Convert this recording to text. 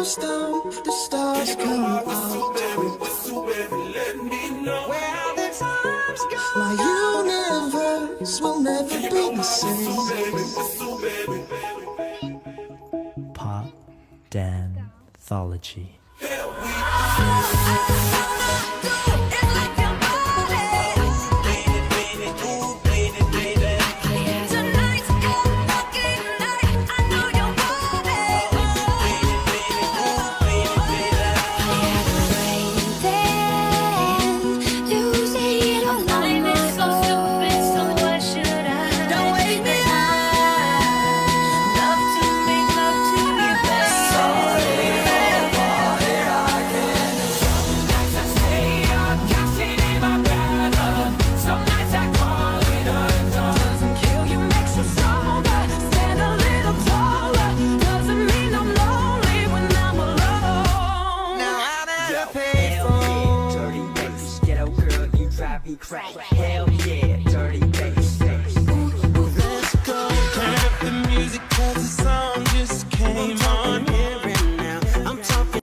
goes down, the stars come out. Where the times go, my universe will never be the same. Pop Danthology. Hell yeah, dirty bass.